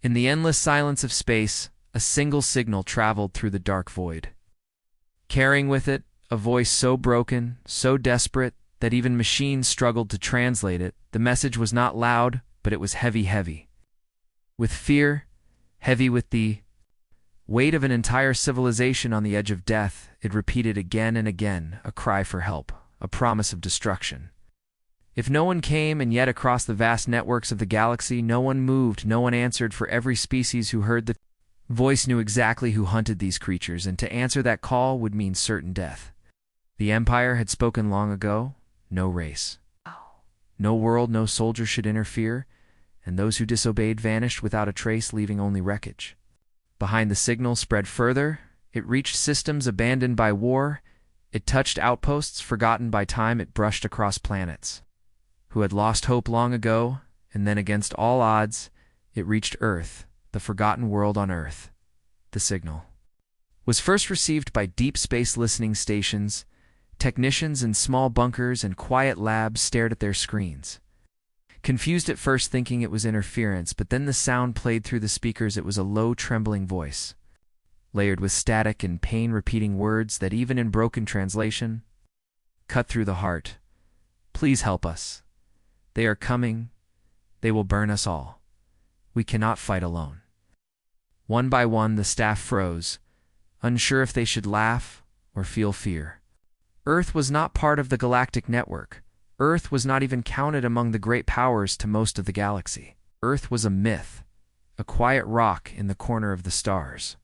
In the endless silence of space, a single signal traveled through the dark void. Carrying with it a voice so broken, so desperate, that even machines struggled to translate it, the message was not loud, but it was heavy, heavy. With fear, heavy with the weight of an entire civilization on the edge of death, it repeated again and again, a cry for help, a promise of destruction. If no one came, and yet across the vast networks of the galaxy, no one moved, no one answered, for every species who heard the voice knew exactly who hunted these creatures, and to answer that call would mean certain death. The Empire had spoken long ago. No race, no world, no soldier should interfere, and those who disobeyed vanished without a trace, leaving only wreckage. Behind the signal spread further. It reached systems abandoned by war. It touched outposts forgotten by time. It brushed across planets who had lost hope long ago, and then against all odds, it reached Earth, the forgotten world on Earth. The signal was first received by deep space listening stations. Technicians in small bunkers and quiet labs stared at their screens, confused at first, thinking it was interference, but then the sound played through the speakers. It was a low, trembling voice, layered with static and pain, repeating words that, even in broken translation, cut through the heart. Please help us. They are coming. They will burn us all. We cannot fight alone. One by one, the staff froze, unsure if they should laugh or feel fear. Earth was not part of the galactic network. Earth was not even counted among the great powers to most of the galaxy. Earth was a myth, a quiet rock in the corner of the stars.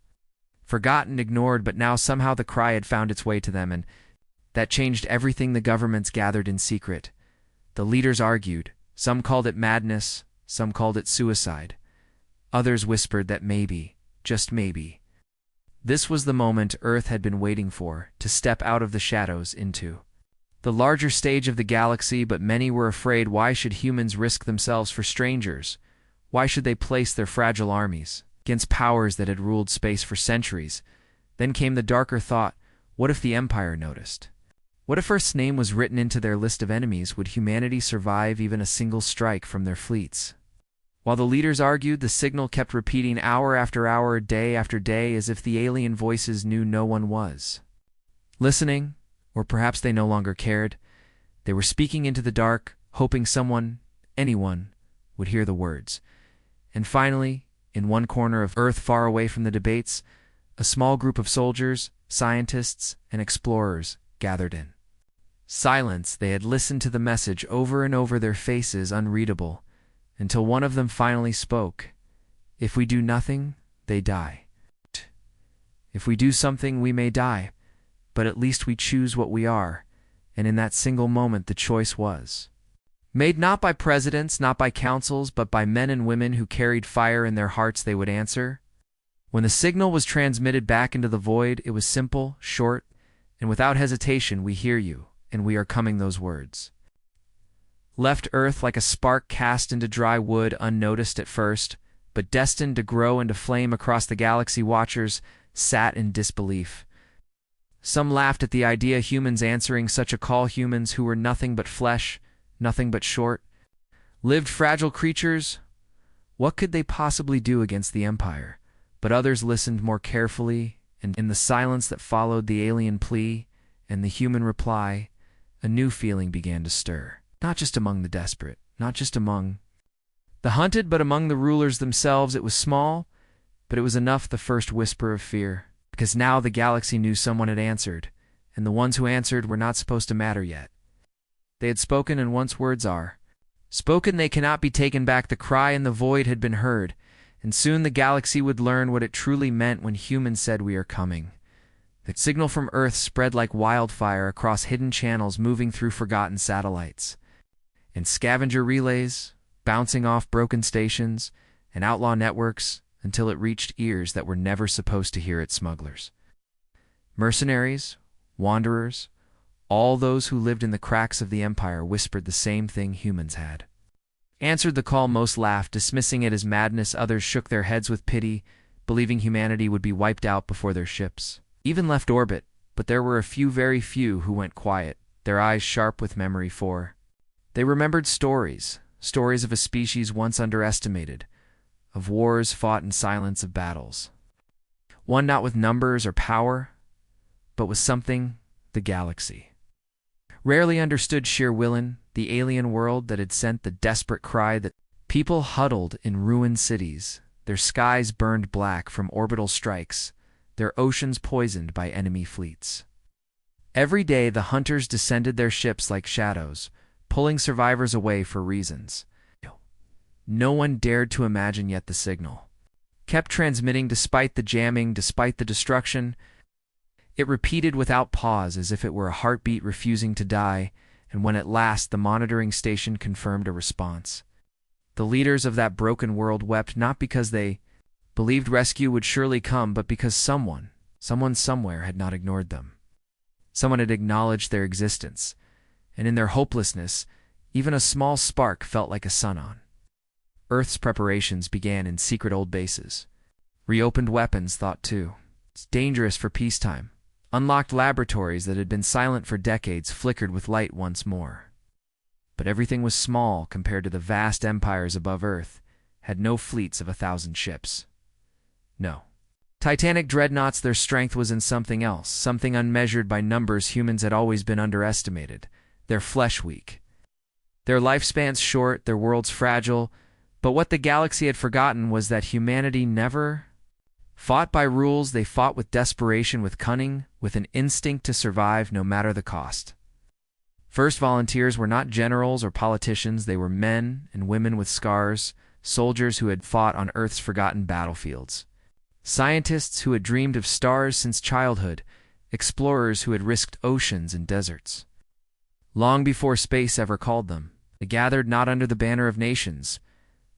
Forgotten, ignored, but now somehow the cry had found its way to them, and that changed everything. The governments gathered in secret. The leaders argued. Some called it madness, some called it suicide. Others whispered that maybe, just maybe, this was the moment Earth had been waiting for, to step out of the shadows into the larger stage of the galaxy. But many were afraid. Why should humans risk themselves for strangers? Why should they place their fragile armies against powers that had ruled space for centuries? Then came the darker thought, what if the Empire noticed? What if Earth's name was written into their list of enemies? Would humanity survive even a single strike from their fleets? While the leaders argued, the signal kept repeating hour after hour, day after day, as if the alien voices knew no one was listening, or perhaps they no longer cared. They were speaking into the dark, hoping someone, anyone, would hear the words. And finally, in one corner of Earth, far away from the debates, a small group of soldiers, scientists, and explorers gathered in silence. They had listened to the message over and over, their faces unreadable, until one of them finally spoke. If we do nothing, they die. If we do something, we may die, but at least we choose what we are. And in that single moment, the choice was made not by presidents, not by councils, but by men and women who carried fire in their hearts. They would answer. When the signal was transmitted back into the void, it was simple, short, and without hesitation. We hear you, and we are coming. Those words left Earth like a spark cast into dry wood, unnoticed at first, but destined to grow into flame across the galaxy. Watchers sat in disbelief. Some laughed at the idea, humans answering such a call, humans who were nothing but flesh, nothing but short-lived fragile creatures. What could they possibly do against the Empire? But others listened more carefully, and in the silence that followed the alien plea and the human reply, a new feeling began to stir. Not just among the desperate, not just among the hunted, but among the rulers themselves. It was small, but it was enough, the first whisper of fear, because now the galaxy knew someone had answered, and the ones who answered were not supposed to matter yet. They had spoken, and once words are spoken, they cannot be taken back. The cry in the void had been heard, and soon the galaxy would learn what it truly meant when humans said, "We are coming." The signal from Earth spread like wildfire across hidden channels, moving through forgotten satellites and scavenger relays, bouncing off broken stations and outlaw networks, until it reached ears that were never supposed to hear it. Smugglers, mercenaries, wanderers, all those who lived in the cracks of the Empire whispered the same thing humans had answered the call. Most laughed, dismissing it as madness. Others shook their heads with pity, believing humanity would be wiped out before their ships even left orbit. But there were a few, very few, who went quiet, their eyes sharp with memory, for they remembered stories of a species once underestimated, of wars fought in silence of battles. One not with numbers or power, but with something, the galaxy. Rarely understood sheer Willen, the alien world that had sent the desperate cry that people huddled in ruined cities, their skies burned black from orbital strikes, their oceans poisoned by enemy fleets. Every day the hunters descended their ships like shadows, pulling survivors away for reasons no one dared to imagine, yet the signal kept transmitting despite the jamming, despite the destruction. It repeated without pause as if it were a heartbeat refusing to die, and when at last the monitoring station confirmed a response, the leaders of that broken world wept, not because they believed rescue would surely come, but because someone somewhere had not ignored them. Someone had acknowledged their existence, and in their hopelessness, even a small spark felt like a sun on. Earth's preparations began in secret old bases. Reopened weapons thought too. It's dangerous for peacetime. Unlocked laboratories that had been silent for decades flickered with light once more. But everything was small compared to the vast empires above Earth, had no fleets of 1,000 ships. No. Titanic dreadnoughts, their strength was in something else, something unmeasured by numbers. Humans had always been underestimated, their flesh weak. Their lifespans short, their worlds fragile, but what the galaxy had forgotten was that humanity never fought by rules. They fought with desperation, with cunning, with an instinct to survive no matter the cost. First volunteers were not generals or politicians, they were men and women with scars, soldiers who had fought on Earth's forgotten battlefields. Scientists who had dreamed of stars since childhood, explorers who had risked oceans and deserts. Long before space ever called them, they gathered not under the banner of nations,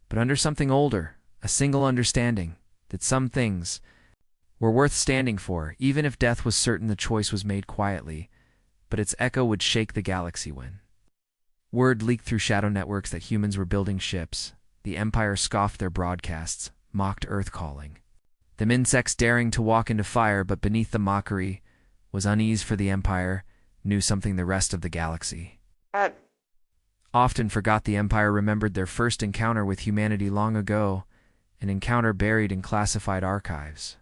but under something older, a single understanding that some things were worth standing for, even if death was certain. The choice was made quietly, but its echo would shake the galaxy when word leaked through shadow networks that humans were building ships. The Empire scoffed their broadcasts, mocked Earth calling. Them insects daring to walk into fire, but beneath the mockery was unease, for the Empire knew something the rest of the galaxy often forgot. The Empire remembered their first encounter with humanity long ago, an encounter buried in classified archives.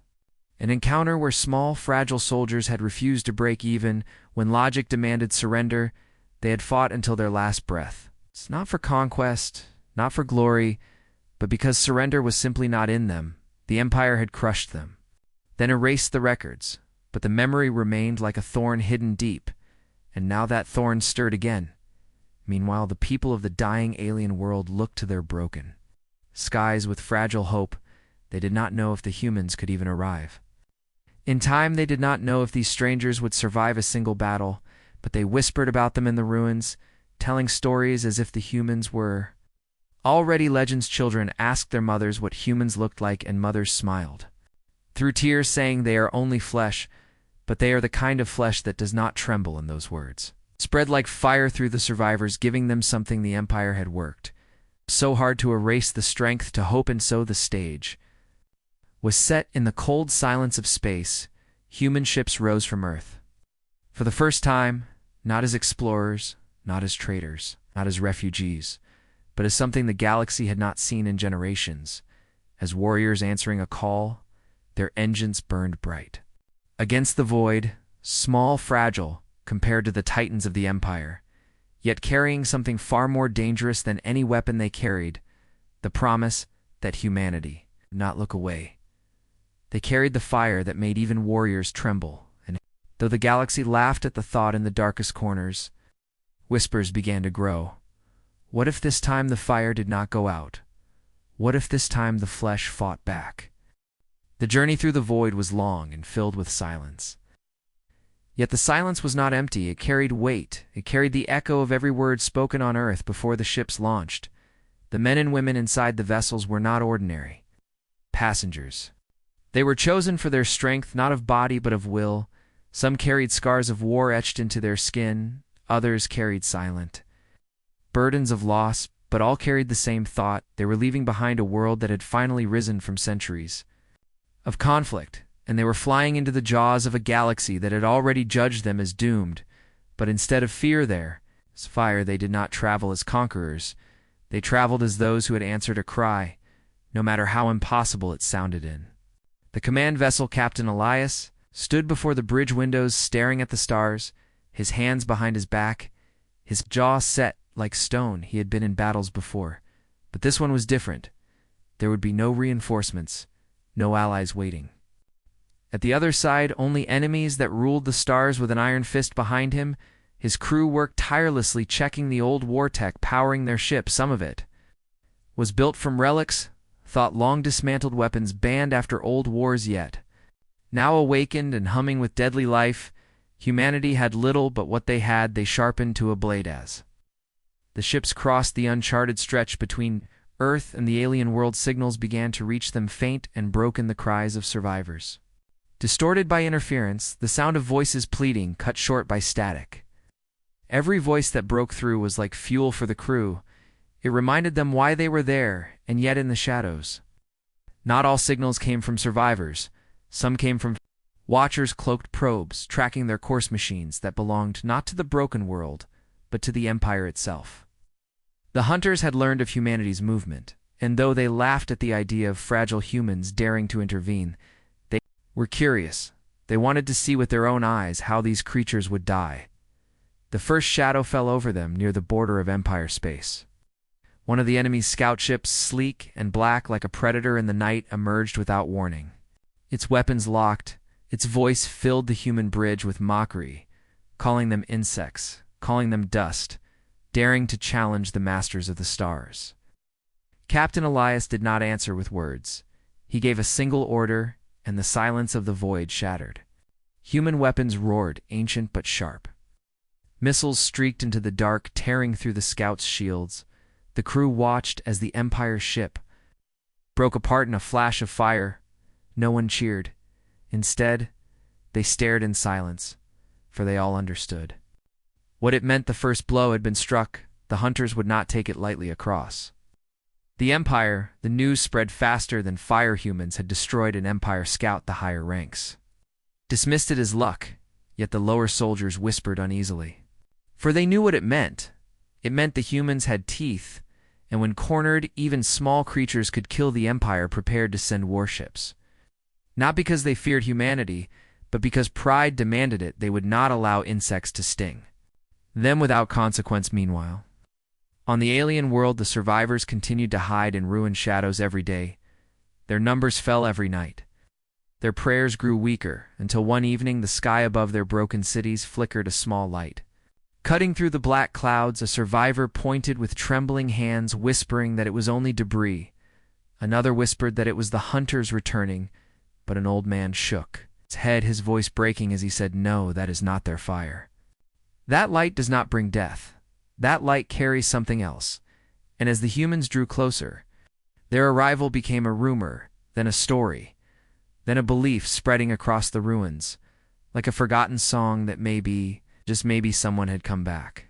An encounter where small, fragile soldiers had refused to break even when logic demanded surrender. They had fought until their last breath. It's not for conquest, not for glory, but because surrender was simply not in them. The Empire had crushed them, then erased the records, but the memory remained like a thorn hidden deep, and now that thorn stirred again. Meanwhile, the people of the dying alien world looked to their broken skies with fragile hope. They did not know if the humans could even arrive. In time, they did not know if these strangers would survive a single battle, but they whispered about them in the ruins, telling stories as if the humans were already legends. Children asked their mothers what humans looked like, and mothers smiled through tears, saying they are only flesh, but they are the kind of flesh that does not tremble. In those words spread like fire through the survivors, giving them something the Empire had worked so hard to erase, the strength to hope. And so the stage was set. In the cold silence of space, human ships rose from Earth. For the first time, not as explorers, not as traders, not as refugees, but as something the galaxy had not seen in generations. As warriors answering a call, their engines burned bright. Against the void, small, fragile, compared to the titans of the Empire, yet carrying something far more dangerous than any weapon they carried, the promise that humanity would not look away. They carried the fire that made even warriors tremble, and though the galaxy laughed at the thought in the darkest corners, whispers began to grow. What if this time the fire did not go out? What if this time the flesh fought back? The journey through the void was long and filled with silence. Yet the silence was not empty. It carried weight. It carried the echo of every word spoken on Earth before the ships launched. The men and women inside the vessels were not ordinary passengers. They were chosen for their strength, not of body but of will. Some carried scars of war etched into their skin. Others carried silent burdens of loss, but all carried the same thought. They were leaving behind a world that had finally risen from centuries of conflict, and they were flying into the jaws of a galaxy that had already judged them as doomed. But instead of fear there, as fire, they did not travel as conquerors. They traveled as those who had answered a cry, no matter how impossible it sounded in. The command vessel Captain Elias stood before the bridge windows staring at the stars, his hands behind his back, his jaw set like stone. He had been in battles before, but this one was different. There would be no reinforcements, no allies waiting. At the other side, only enemies that ruled the stars with an iron fist behind him. His crew worked tirelessly checking the old war tech powering their ship. Some of it was built from relics, thought long dismantled weapons banned after old wars yet. Now awakened and humming with deadly life, humanity had little but what they had they sharpened to a blade as. The ships crossed the uncharted stretch between Earth and the alien world. Signals began to reach them, faint and broken, the cries of survivors. Distorted by interference, the sound of voices pleading, cut short by static. Every voice that broke through was like fuel for the crew. It reminded them why they were there, and yet in the shadows. Not all signals came from survivors. Some came from watchers, cloaked probes, tracking their course machines that belonged not to the broken world, but to the Empire itself. The hunters had learned of humanity's movement, and though they laughed at the idea of fragile humans daring to intervene, they were curious. They wanted to see with their own eyes how these creatures would die. The first shadow fell over them near the border of Empire space. One of the enemy's scout ships, sleek and black like a predator in the night, emerged without warning. Its weapons locked, its voice filled the human bridge with mockery, calling them insects, calling them dust, daring to challenge the masters of the stars. Captain Elias did not answer with words. He gave a single order, and the silence of the void shattered. Human weapons roared, ancient but sharp. Missiles streaked into the dark, tearing through the scouts' shields. The crew watched as the Empire ship broke apart in a flash of fire. No one cheered. Instead, they stared in silence, for they all understood what it meant. The first blow had been struck. The hunters would not take it lightly across. The Empire, the news spread faster than fire humans had destroyed an Empire scout. The higher ranks dismissed it as luck, yet the lower soldiers whispered uneasily. For they knew what it meant. It meant the humans had teeth, and when cornered, even small creatures could kill the Empire prepared to send warships. Not because they feared humanity, but because pride demanded it. They would not allow insects to sting them without consequence. Meanwhile, on the alien world, the survivors continued to hide in ruined shadows every day. Their numbers fell every night. Their prayers grew weaker, until one evening the sky above their broken cities flickered a small light. Cutting through the black clouds, a survivor pointed with trembling hands, whispering that it was only debris. Another whispered that it was the hunters returning, but an old man shook his head, his voice breaking as he said, "No, that is not their fire. That light does not bring death. That light carries something else." And as the humans drew closer, their arrival became a rumor, then a story, then a belief spreading across the ruins, like a forgotten song that maybe, just maybe, someone had come back.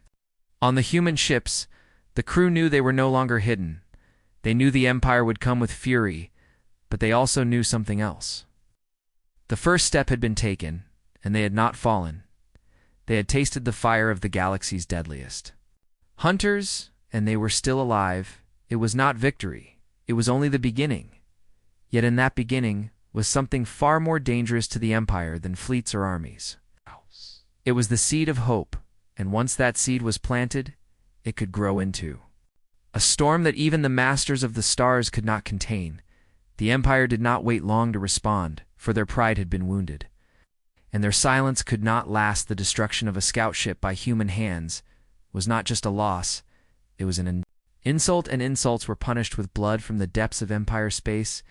On the human ships, the crew knew they were no longer hidden. They knew the Empire would come with fury, but they also knew something else. The first step had been taken, and they had not fallen. They had tasted the fire of the galaxy's deadliest. Hunters, and they were still alive. It was not victory. It was only the beginning. Yet in that beginning was something far more dangerous to the Empire than fleets or armies. It was the seed of hope, and once that seed was planted, it could grow into a storm that even the masters of the stars could not contain. The Empire did not wait long to respond, for their pride had been wounded, and their silence could not last. The destruction of a scout ship by human hands was not just a loss, it was an insult, and insults were punished with blood. From the depths of Empire space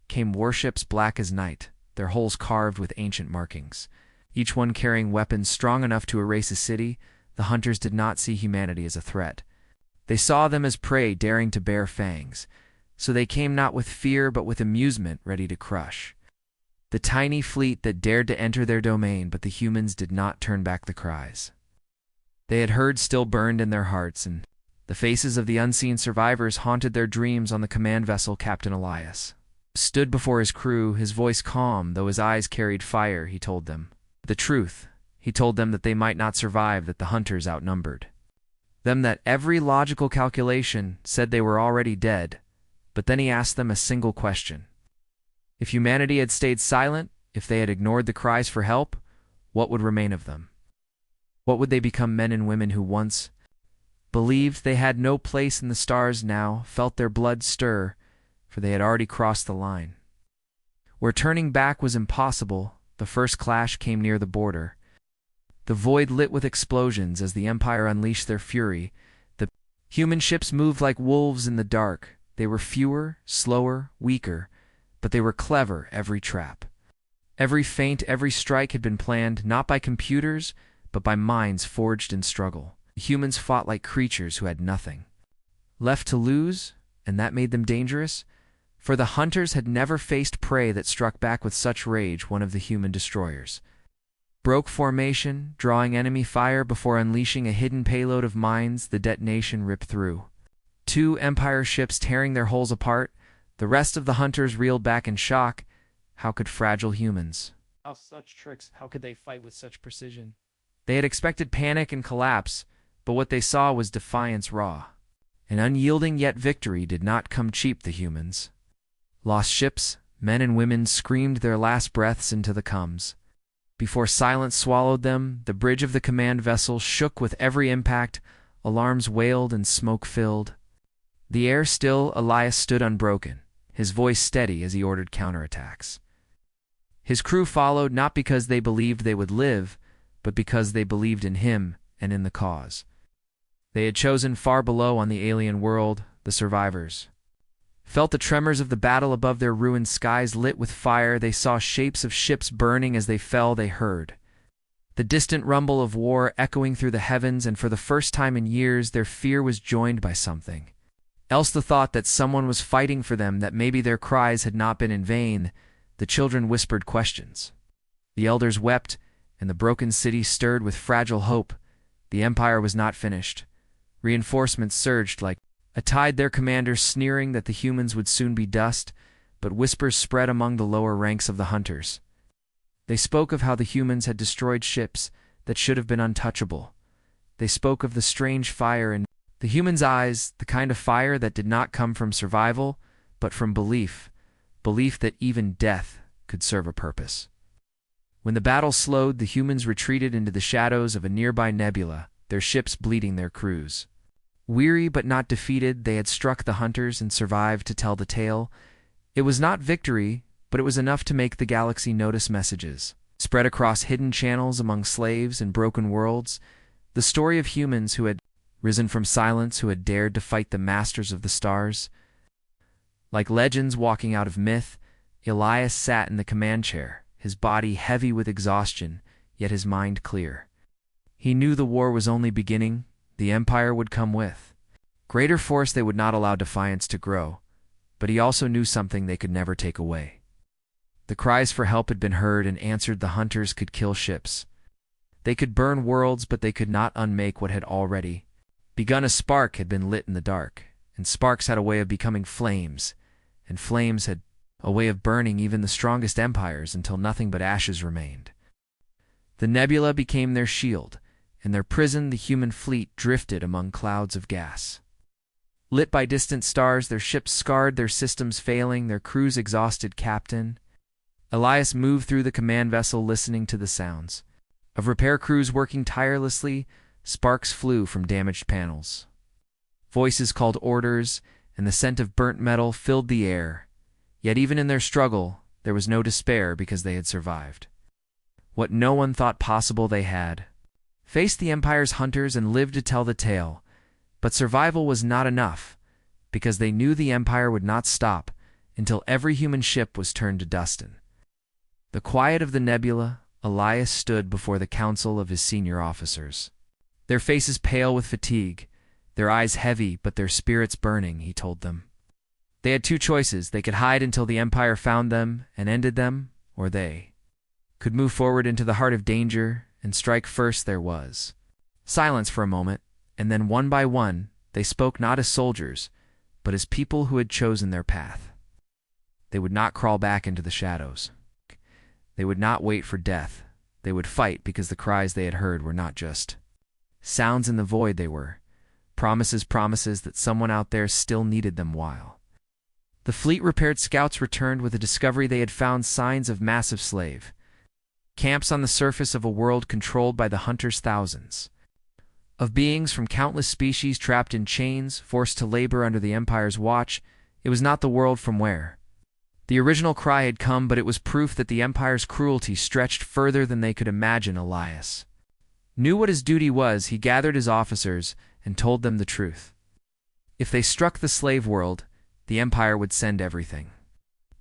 came warships black as night, their hulls carved with ancient markings, each one carrying weapons strong enough to erase a city. The hunters did not see humanity as a threat. They saw them as prey daring to bear fangs, so they came not with fear but with amusement, ready to crush the tiny fleet that dared to enter their domain. But the humans did not turn back. The cries they had heard still burned in their hearts, and the faces of the unseen survivors haunted their dreams. On the command vessel, Captain Elias stood before his crew, his voice calm, though his eyes carried fire. He told them the truth. He told them that they might not survive, that the hunters outnumbered them, that every logical calculation said they were already dead, But then he asked them a single question. If humanity had stayed silent, if they had ignored the cries for help, what would remain of them? What would they become, men and women who once believed they had no place in the stars, now felt their blood stir, for they had already crossed the line? Where turning back was impossible, the first clash came near the border. The void lit with explosions as the Empire unleashed their fury. The human ships moved like wolves in the dark. They were fewer, slower, weaker, but they were clever, every trap. Every feint, every strike had been planned, not by computers, but by minds forged in struggle. The humans fought like creatures who had nothing left to lose, and that made them dangerous, for the hunters had never faced prey that struck back with such rage. One of the human destroyers broke formation, drawing enemy fire before unleashing a hidden payload of mines. The detonation ripped through 2 Empire ships, tearing their hulls apart. The rest of the hunters reeled back in shock. How could fragile humans? How such tricks? How could they fight with such precision? They had expected panic and collapse, but what they saw was defiance raw. An unyielding yet victory did not come cheap. The humans lost ships, men and women screamed their last breaths into the coms. Before silence swallowed them, the bridge of the command vessel shook with every impact. Alarms wailed and smoke filled the air. Still, Elias stood unbroken, his voice steady as he ordered counterattacks. His crew followed, not because they believed they would live, but because they believed in him and in the cause. They had chosen far below on the alien world. The survivors felt the tremors of the battle above their ruined skies lit with fire. They saw shapes of ships burning as they fell. They heard the distant rumble of war echoing through the heavens, and for the first time in years their fear was joined by something else, the thought that someone was fighting for them, that maybe their cries had not been in vain. The children whispered questions. The elders wept, and the broken city stirred with fragile hope. The Empire was not finished. Reinforcements surged like a tide, their commanders sneering that the humans would soon be dust, but whispers spread among the lower ranks of the hunters. They spoke of how the humans had destroyed ships that should have been untouchable. They spoke of the strange fire in the humans' eyes, the kind of fire that did not come from survival, but from belief that even death could serve a purpose. When the battle slowed, the humans retreated into the shadows of a nearby nebula, their ships bleeding their crews. Weary but not defeated, they had struck the hunters and survived to tell the tale. It was not victory, but it was enough to make the galaxy notice. Messages spread across hidden channels among slaves and broken worlds. The story of humans who had risen from silence, who had dared to fight the masters of the stars. Like legends walking out of myth, Elias sat in the command chair, his body heavy with exhaustion, yet his mind clear. He knew the war was only beginning. The Empire would come with greater force. They would not allow defiance to grow, but he also knew something they could never take away. The cries for help had been heard and answered. The hunters could kill ships. They could burn worlds, but they could not unmake what had already begun. A spark had been lit in the dark, and sparks had a way of becoming flames, and flames had a way of burning even the strongest empires until nothing but ashes remained. The nebula became their shield. In their prison, the human fleet drifted among clouds of gas. Lit by distant stars, their ships scarred, their systems failing, their crews exhausted. Captain Elias moved through the command vessel, listening to the sounds of repair crews working tirelessly. Sparks flew from damaged panels. Voices called orders, and the scent of burnt metal filled the air. Yet even in their struggle, there was no despair, because they had survived what no one thought possible. They had faced the Empire's hunters and lived to tell the tale. But survival was not enough, because they knew the Empire would not stop until every human ship was turned to dust. In the quiet of the nebula, Elias stood before the council of his senior officers. Their faces pale with fatigue, their eyes heavy but their spirits burning. He told them they had 2 choices. They could hide until the Empire found them and ended them, or they could move forward into the heart of danger and strike first. There was silence for a moment, and then one by one they spoke, not as soldiers, but as people who had chosen their path. They would not crawl back into the shadows. They would not wait for death. They would fight, because the cries they had heard were not just sounds in the void. They were promises that someone out there still needed them. While The fleet-repaired scouts returned with the discovery they had found signs of massive slave camps on the surface of a world controlled by the hunters' thousands of beings from countless species trapped in chains, forced to labor under the Empire's watch. It was not the world from where the original cry had come, but it was proof that the Empire's cruelty stretched further than they could imagine. Elias knew what his duty was. He gathered his officers and told them the truth. If they struck the slave world, the Empire would send everything.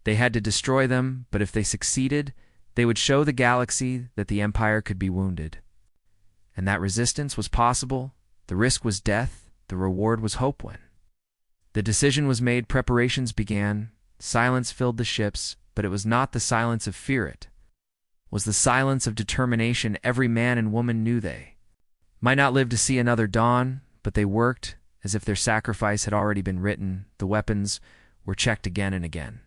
They had to destroy them, but if they succeeded, they would show the galaxy that the Empire could be wounded. And that resistance was possible. The risk was death. The reward was hope. When the decision was made, preparations began. Silence filled the ships, but it was not the silence of fear. It was the silence of determination. Every man and woman knew they might not live to see another dawn, but they worked as if their sacrifice had already been written. The weapons were checked again and again.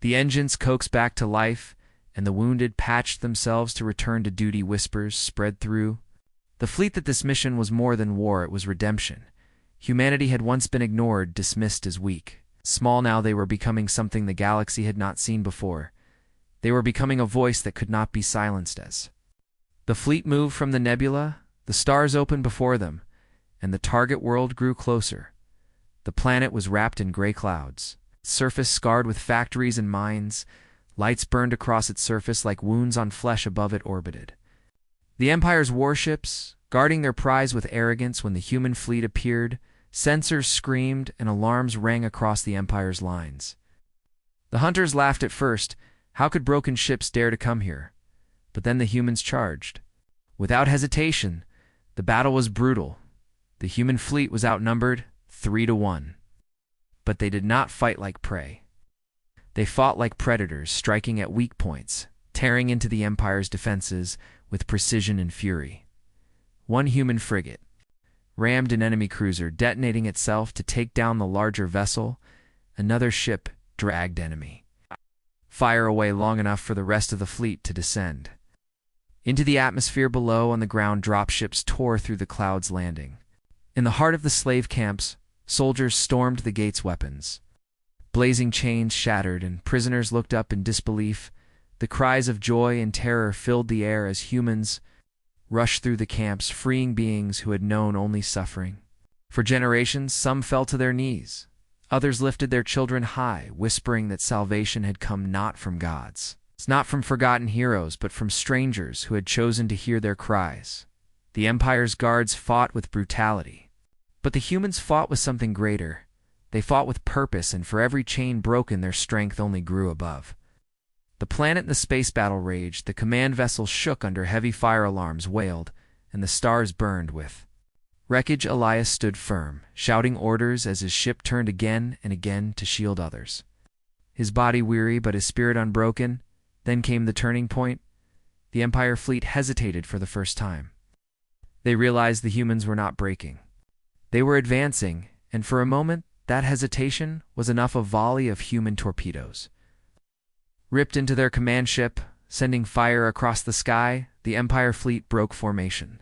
The engines coaxed back to life, and the wounded patched themselves to return to duty. Whispers spread through the fleet that this mission was more than war, it was redemption. Humanity had once been ignored, dismissed as weak. Small now, they were becoming something the galaxy had not seen before. They were becoming a voice that could not be silenced. As the fleet moved from the nebula, the stars opened before them, and the target world grew closer. The planet was wrapped in gray clouds, its surface scarred with factories and mines. Lights burned across its surface like wounds on flesh. Above it orbited the Empire's warships, guarding their prize with arrogance. When the human fleet appeared, sensors screamed and alarms rang across the Empire's lines. The hunters laughed at first. How could broken ships dare to come here? But then the humans charged. Without hesitation, the battle was brutal. The human fleet was outnumbered 3-1. But they did not fight like prey. They fought like predators, striking at weak points, tearing into the Empire's defenses with precision and fury. One human frigate rammed an enemy cruiser, detonating itself to take down the larger vessel. Another ship dragged enemy fire away long enough for the rest of the fleet to descend into the atmosphere below. On the ground, dropships tore through the clouds, landing in the heart of the slave camps. Soldiers stormed the gates, weapons blazing, chains shattered, and prisoners looked up in disbelief. The cries of joy and terror filled the air as humans rushed through the camps, freeing beings who had known only suffering. For generations, some fell to their knees. Others lifted their children high, whispering that salvation had come not from gods, not from forgotten heroes, but from strangers who had chosen to hear their cries. The Empire's guards fought with brutality, but the humans fought with something greater. They fought with purpose, and for every chain broken, their strength only grew above. The planet and the space battle raged. The command vessels shook under heavy fire alarms, wailed, and the stars burned with wreckage. Elias stood firm, shouting orders as his ship turned again and again to shield others. His body weary, but his spirit unbroken. Then came the turning point. The Empire fleet hesitated for the first time. They realized the humans were not breaking. They were advancing, and for a moment, that hesitation was enough. A volley of human torpedoes ripped into their command ship, sending fire across the sky. The Empire fleet broke formation.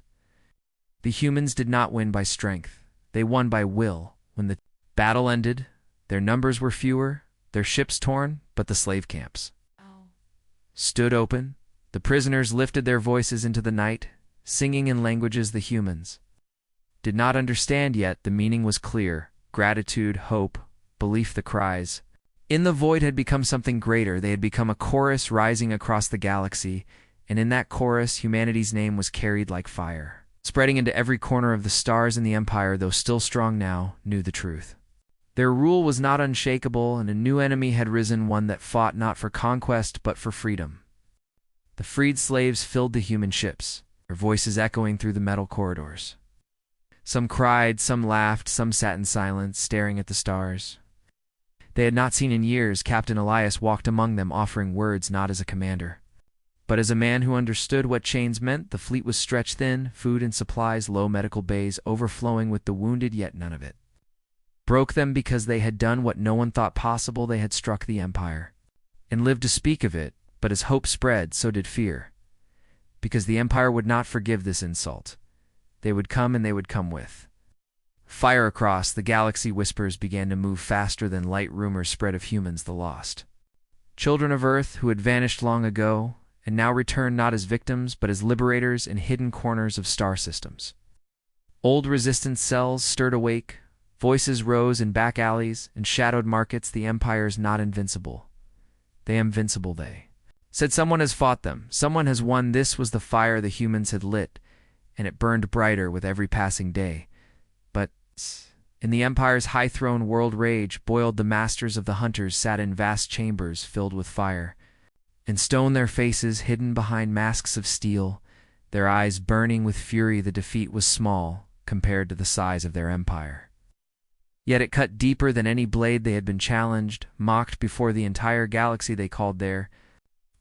The humans did not win by strength. They won by will. When the battle ended, their numbers were fewer, their ships torn, but the slave camps stood open. The prisoners lifted their voices into the night, singing in languages the humans did not understand yet. The meaning was clear: gratitude, hope, belief. The cries in the void had become something greater. They had become a chorus rising across the galaxy, and in that chorus, humanity's name was carried like fire, spreading into every corner of the stars. And the Empire, though still strong now, knew the truth. Their rule was not unshakable, and a new enemy had risen, one that fought not for conquest but for freedom. The freed slaves filled the human ships, their voices echoing through the metal corridors. Some cried, some laughed, some sat in silence, staring at the stars they had not seen in years. Captain Elias walked among them, offering words not as a commander, but as a man who understood what chains meant. The fleet was stretched thin, food and supplies low, medical bays overflowing with the wounded, yet none of it broke them, because they had done what no one thought possible. They had struck the Empire and lived to speak of it, but as hope spread, so did fear, because the Empire would not forgive this insult. They would come, and they would come with Fire across the galaxy, whispers began to move faster than light. Rumors spread of humans, the lost children of Earth who had vanished long ago and now returned not as victims but as liberators in hidden corners of star systems. Old resistance cells stirred awake, voices rose in back alleys and shadowed markets. The Empire's not invincible. They invincible, they said. Someone has fought them. Someone has won. This was the fire the humans had lit, and it burned brighter with every passing day. But in the Empire's high-throne world, rage boiled. The masters of the hunters sat in vast chambers filled with fire. In stone, their faces hidden behind masks of steel, their eyes burning with fury. The defeat was small compared to the size of their empire. Yet it cut deeper than any blade. They had been challenged, mocked before the entire galaxy they called their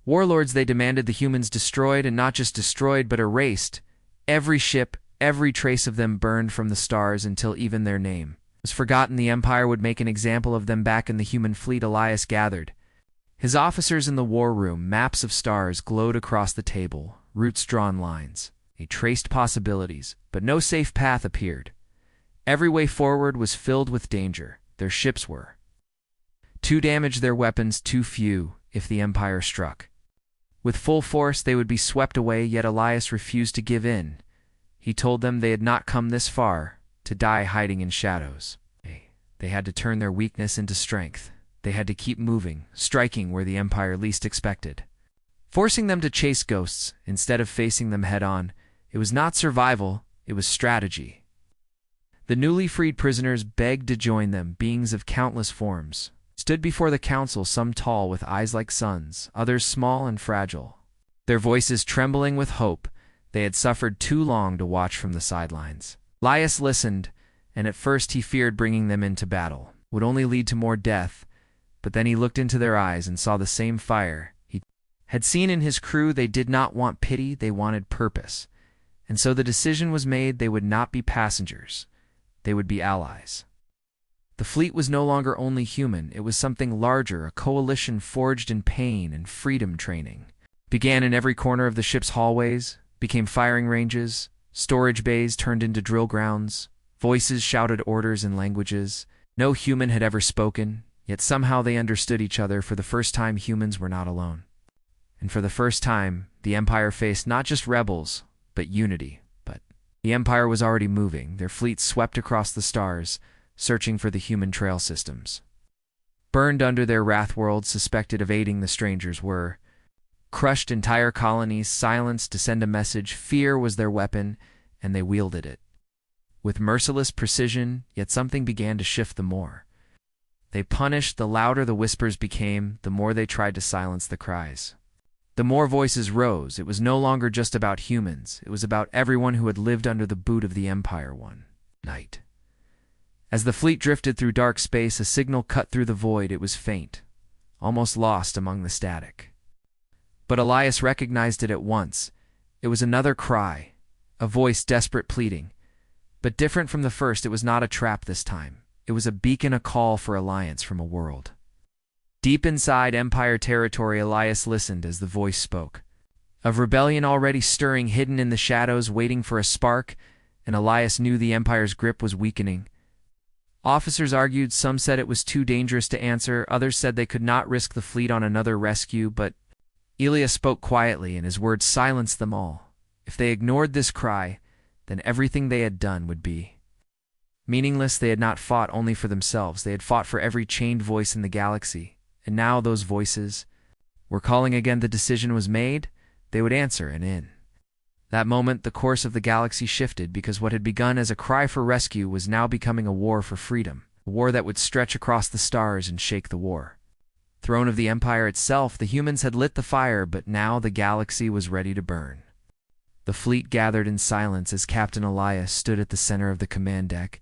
warlords. They demanded the humans destroyed, and not just destroyed, but erased. Every ship, every trace of them burned from the stars until even their name was forgotten. The Empire would make an example of them. Back in the human fleet, Elias gathered his officers in the war room. Maps of stars glowed across the table, routes drawn lines. They traced possibilities, but no safe path appeared. Every way forward was filled with danger. Their ships were too damaged, their weapons too few. If the Empire struck with full force, they would be swept away. Yet Elias refused to give in. He told them they had not come this far to die hiding in shadows. They had to turn their weakness into strength. They had to keep moving, striking where the Empire least expected, forcing them to chase ghosts instead of facing them head-on. It was not survival, it was strategy. The newly freed prisoners begged to join them. Beings of countless forms stood before the council, some tall with eyes like suns, others small and fragile, their voices trembling with hope. They had suffered too long to watch from the sidelines. Elias listened, and at first he feared bringing them into battle would only lead to more death, but then he looked into their eyes and saw the same fire he had seen in his crew. They did not want pity, they wanted purpose. And so the decision was made. They would not be passengers. They would be allies. The fleet was no longer only human. It was something larger, a coalition forged in pain and freedom. Training began in every corner of the ship's hallways, became firing ranges. Storage bays turned into drill grounds. Voices shouted orders in languages no human had ever spoken, yet somehow they understood each other. For the first time, humans were not alone. And for the first time, the Empire faced not just rebels, but unity. But the Empire was already moving. Their fleet swept across the stars, searching for the human trail systems. Burned under their wrath, worlds suspected of aiding the strangers were crushed. Entire colonies silenced to send a message. Fear was their weapon, and they wielded it with merciless precision. Yet something began to shift. The more they punished, the louder the whispers became. The more they tried to silence the cries, the more voices rose. It was no longer just about humans. It was about everyone who had lived under the boot of the Empire. One night, as the fleet drifted through dark space, a signal cut through the void. It was faint, almost lost among the static. But Elias recognized it at once. It was another cry, a voice desperate, pleading. But different from the first, it was not a trap this time. It was a beacon, a call for alliance from a world deep inside Empire territory. Elias listened as the voice spoke of rebellion already stirring, hidden in the shadows, waiting for a spark. And Elias knew the Empire's grip was weakening. Officers argued. Some said it was too dangerous to answer. Others said they could not risk the fleet on another rescue. But Elias spoke quietly, and his words silenced them all. If they ignored this cry, then everything they had done would be meaningless. They had not fought only for themselves. They had fought for every chained voice in the galaxy. And now those voices were calling again. The decision was made. They would answer, and in that moment, the course of the galaxy shifted, because what had begun as a cry for rescue was now becoming a war for freedom, a war that would stretch across the stars and shake the war throne of the Empire itself. The humans had lit the fire, but now the galaxy was ready to burn. The fleet gathered in silence as Captain Elias stood at the center of the command deck.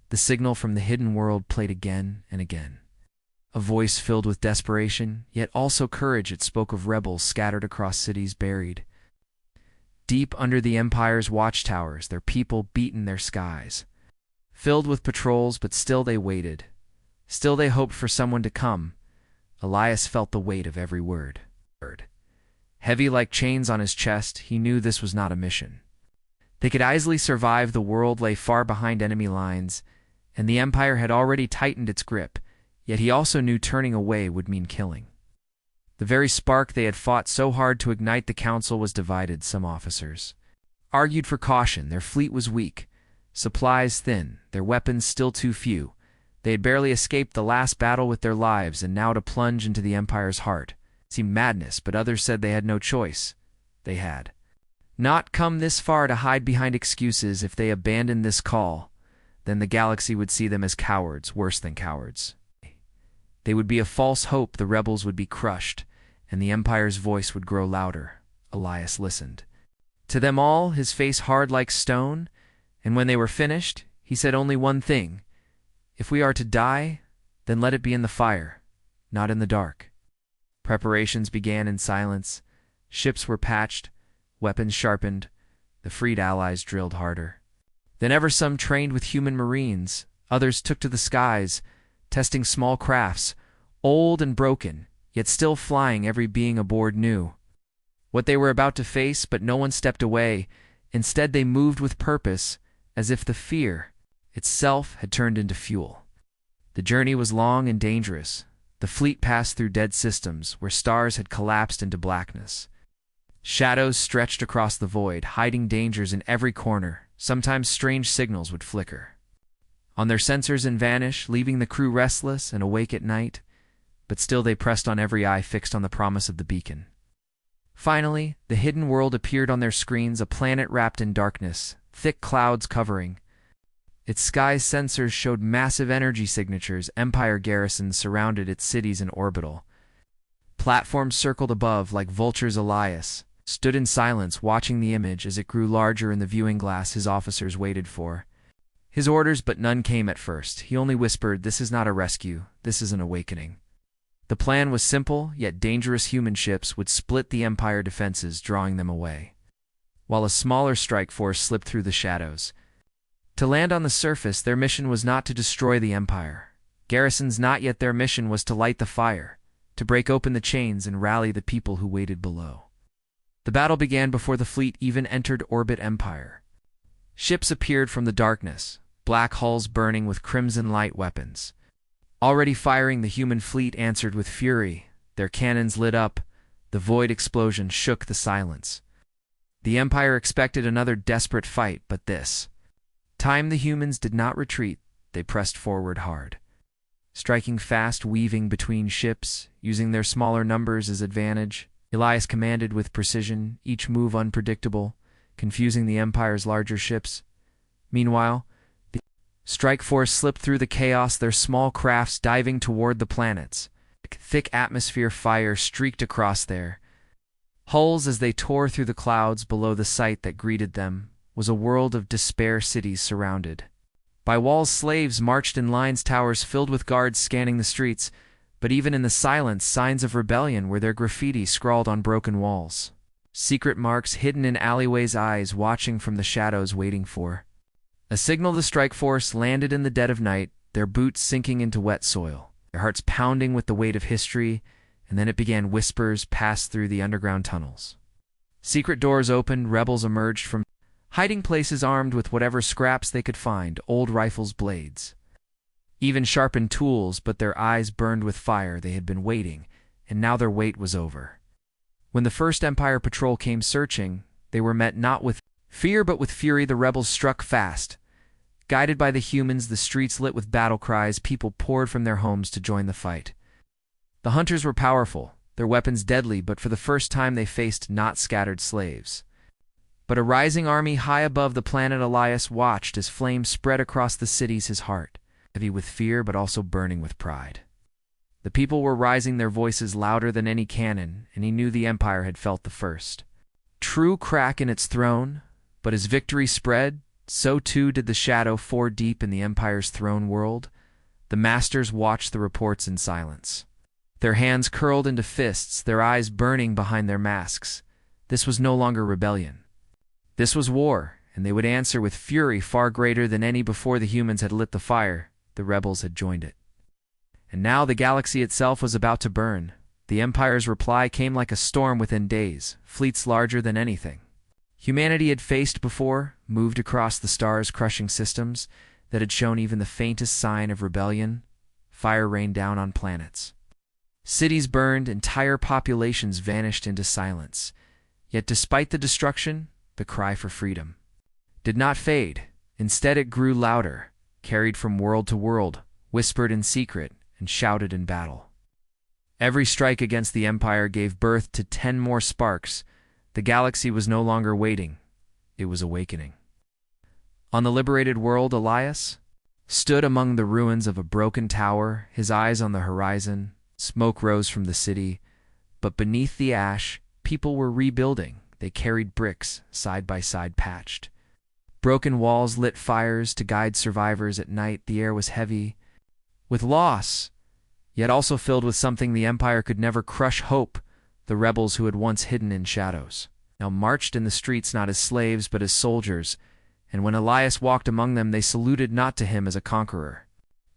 The signal from the hidden world played again and again. A voice filled with desperation, yet also courage. It spoke of rebels scattered across cities, buried deep under the Empire's watchtowers, their people beaten, their skies filled with patrols. But still they waited. Still they hoped for someone to come. Elias felt the weight of every word. Heavy like chains on his chest, he knew this was not a mission They could easily survive. The world lay far behind enemy lines, and the Empire had already tightened its grip, yet he also knew turning away would mean killing. The very spark they had fought so hard to ignite the Council was divided. Some officers argued for caution. Their fleet was weak, supplies thin, their weapons still too few. They had barely escaped the last battle with their lives, and now to plunge into the Empire's heart seemed madness, but others said they had no choice. They had not come this far to hide behind excuses. If they abandoned this call, then the galaxy would see them as cowards, worse than cowards. They would be a false hope. The rebels would be crushed, and the Empire's voice would grow louder. Elias listened to them all, his face hard like stone, and when they were finished, he said only one thing: "If we are to die, then let it be in the fire, not in the dark." Preparations began in silence. Ships were patched, weapons sharpened, the freed allies drilled harder than ever. Some trained with human marines, others took to the skies, testing small crafts, old and broken, yet still flying. Every being aboard knew what they were about to face, but no one stepped away. Instead, they moved with purpose, as if the fear itself had turned into fuel. The journey was long and dangerous. The fleet passed through dead systems where stars had collapsed into blackness. Shadows stretched across the void, hiding dangers in every corner. Sometimes strange signals would flicker on their sensors and vanish, leaving the crew restless and awake at night, but still they pressed on, every eye fixed on the promise of the beacon. Finally, the hidden world appeared on their screens, a planet wrapped in darkness, thick clouds covering its skies. Sensors showed massive energy signatures. Empire garrisons surrounded its cities in orbital platforms circled above like vultures. Elias stood in silence, watching the image as it grew larger in the viewing glass. His officers waited for his orders, but none came at first. He only whispered, "This is not a rescue, this is an awakening." The plan was simple, yet dangerous. Human ships would split the Empire defenses, drawing them away, while a smaller strike force slipped through the shadows to land on the surface. Their mission was not to destroy the Empire garrisons, not yet. Their mission was to light the fire, to break open the chains and rally the people who waited below. The battle began before the fleet even entered orbit. Empire ships appeared from the darkness, black hulls burning with crimson light. Weapons already firing. The human fleet answered with fury. Their cannons lit up. The void explosion shook the silence. The Empire expected another desperate fight, but this time the humans did not retreat. They pressed forward hard, striking fast, weaving between ships, using their smaller numbers as advantage. Elias commanded with precision, each move unpredictable, confusing the Empire's larger ships. Meanwhile, the strike force slipped through the chaos, their small crafts diving toward the planets. Thick atmosphere fire streaked across their hulls as they tore through the clouds. Below the sight that greeted them was a world of despair. Cities surrounded by walls, slaves marched in lines, towers filled with guards scanning the streets. But even in the silence, signs of rebellion were there, graffiti scrawled on broken walls, secret marks hidden in alleyways, eyes watching from the shadows, waiting for a signal. The strike force landed in the dead of night, their boots sinking into wet soil, their hearts pounding with the weight of history. And then it began. Whispers passed through the underground tunnels. Secret doors opened, rebels emerged from hiding places, armed with whatever scraps they could find, old rifles, blades, even sharpened tools. But their eyes burned with fire. They had been waiting, and now their wait was over. When the first Empire patrol came searching, they were met not with fear but with fury. The rebels struck fast. Guided by the humans, the streets lit with battle cries. People poured from their homes to join the fight. The hunters were powerful, their weapons deadly, but for the first time they faced not scattered slaves, but a rising army high above the planet. Elias watched as flames spread across the cities, his heart heavy with fear but also burning with pride. The people were rising, their voices louder than any cannon, and he knew the Empire had felt the first true crack in its throne. But as victory spread, so too did the shadow. 4 deep in the Empire's throne world, the masters watched the reports in silence, their hands curled into fists, their eyes burning behind their masks. This was no longer rebellion. This was war, and they would answer with fury far greater than any before. The humans had lit the fire, the rebels had joined it. And now the galaxy itself was about to burn. The Empire's reply came like a storm within days, fleets larger than anything Humanity had faced before, moved across the stars, crushing systems that had shown even the faintest sign of rebellion. Fire rained down on planets. Cities burned, entire populations vanished into silence. Yet despite the destruction, the cry for freedom did not fade. Instead, it grew louder, carried from world to world, whispered in secret, and shouted in battle. Every strike against the Empire gave birth to 10 more sparks. The galaxy was no longer waiting, it was awakening. On the liberated world, Elias stood among the ruins of a broken tower, his eyes on the horizon. Smoke rose from the city, but beneath the ash, people were rebuilding. They carried bricks, side by side patched. Broken walls lit fires to guide survivors at night. The air was heavy with loss, yet also filled with something the Empire could never crush: hope. The rebels who had once hidden in shadows now marched in the streets not as slaves but as soldiers, and when Elias walked among them, they saluted not to him as a conqueror,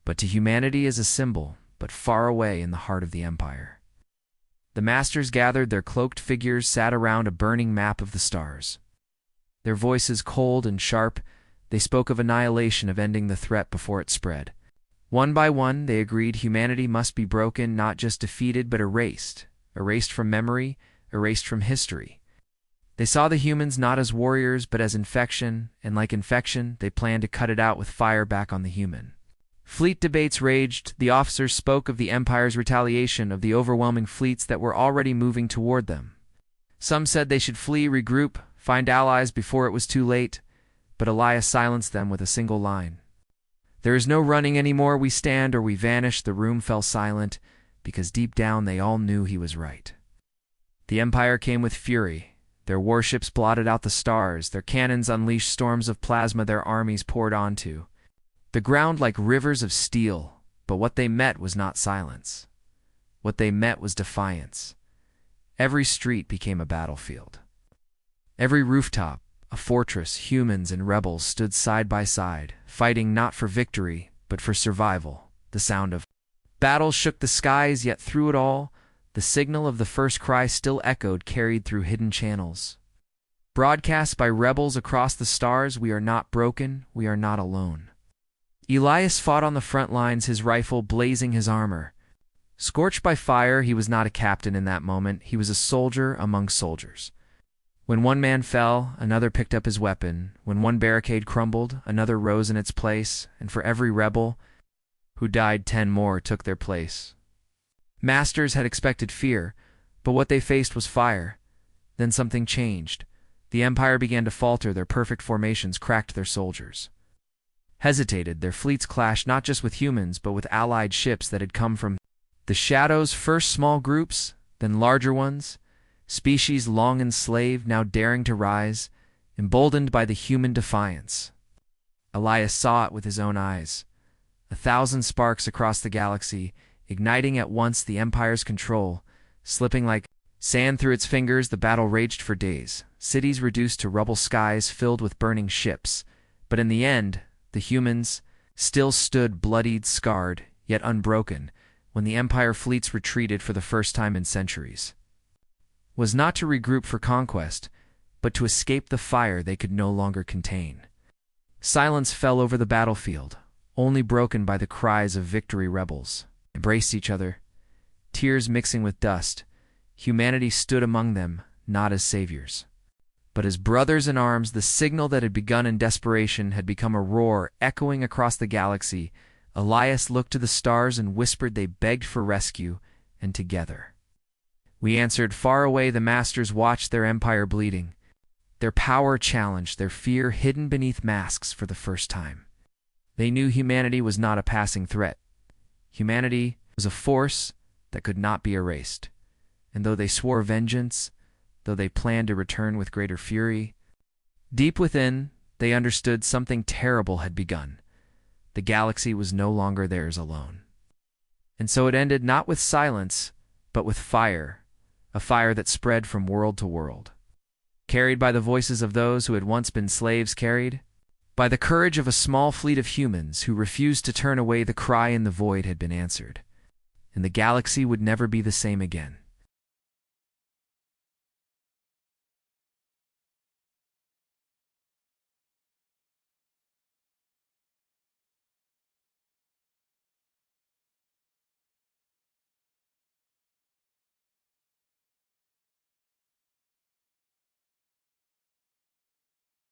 but to humanity as a symbol, but far away in the heart of the Empire. The masters gathered, their cloaked figures sat around a burning map of the stars. Their voices cold and sharp, they spoke of annihilation, of ending the threat before it spread. One by one, they agreed humanity must be broken, not just defeated, but erased. Erased from memory, erased from history. They saw the humans not as warriors, but as infection, and like infection, they planned to cut it out with fire back on the human. Fleet debates raged. The officers spoke of the Empire's retaliation, of the overwhelming fleets that were already moving toward them. Some said they should flee, regroup, find allies before it was too late, but Elias silenced them with a single line. "There is no running anymore. We stand or we vanish." The room fell silent, because deep down they all knew he was right. The Empire came with fury. Their warships blotted out the stars, their cannons unleashed storms of plasma their armies poured onto the ground like rivers of steel. But what they met was not silence. What they met was defiance. Every street became a battlefield. Every rooftop, a fortress. Humans and rebels stood side by side, fighting not for victory, but for survival. The sound of battle shook the skies, yet through it all, the signal of the first cry still echoed, carried through hidden channels. Broadcast by rebels across the stars: "We are not broken, we are not alone." Elias fought on the front lines, his rifle blazing his armor. Scorched by fire, he was not a captain in that moment, he was a soldier among soldiers. When one man fell, another picked up his weapon. When one barricade crumbled, another rose in its place, and for every rebel who died, 10 more took their place. Masters had expected fear, but what they faced was fire. Then something changed. The Empire began to falter, their perfect formations cracked, their soldiers hesitated, their fleets clashed not just with humans but with allied ships that had come from the shadows, first small groups, then larger ones, species long enslaved, now daring to rise, emboldened by the human defiance. Elias saw it with his own eyes. 1,000 sparks across the galaxy, igniting at once the Empire's control, slipping like sand through its fingers. The battle raged for days, cities reduced to rubble, skies filled with burning ships. But in the end, the humans still stood, bloodied, scarred, yet unbroken, when the Empire fleets retreated for the first time in centuries. Was not to regroup for conquest, but to escape the fire they could no longer contain. Silence fell over the battlefield, only broken by the cries of victory. Rebels embraced each other, tears mixing with dust. Humanity stood among them, not as saviors, but as brothers in arms. The signal that had begun in desperation had become a roar echoing across the galaxy. Elias looked to the stars and whispered. They begged for rescue, and together we answered. Far away, the masters watched their empire bleeding, their power challenged, their fear hidden beneath masks for the first time. They knew humanity was not a passing threat. Humanity was a force that could not be erased. And though they swore vengeance, though they planned to return with greater fury, deep within, they understood something terrible had begun. The galaxy was no longer theirs alone. And so it ended not with silence, but with fire, a fire that spread from world to world. Carried by the voices of those who had once been slaves, carried by the courage of a small fleet of humans who refused to turn away. The cry in the void had been answered, and the galaxy would never be the same again.